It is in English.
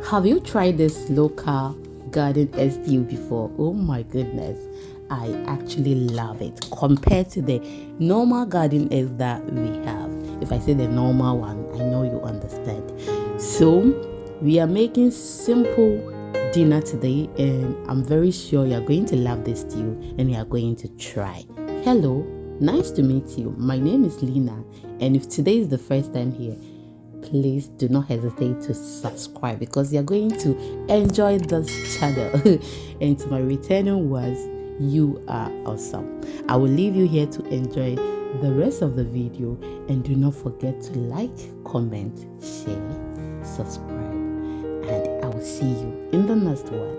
Have you tried this local garden stew before? Oh my goodness, I actually love it compared to the normal garden eggs that we have. If I say the normal one, I know you understand. So we are making simple dinner today, and I'm very sure you're going to love this stew and you are going to try. Hello, nice to meet you. My name is Lina, and if today is the first time here, please do not hesitate to subscribe because you're going to enjoy this channel. And to my returning ones, you are awesome. I will leave you here to enjoy the rest of the video, and do not forget to like, comment, share, subscribe, and I will see you in the next one.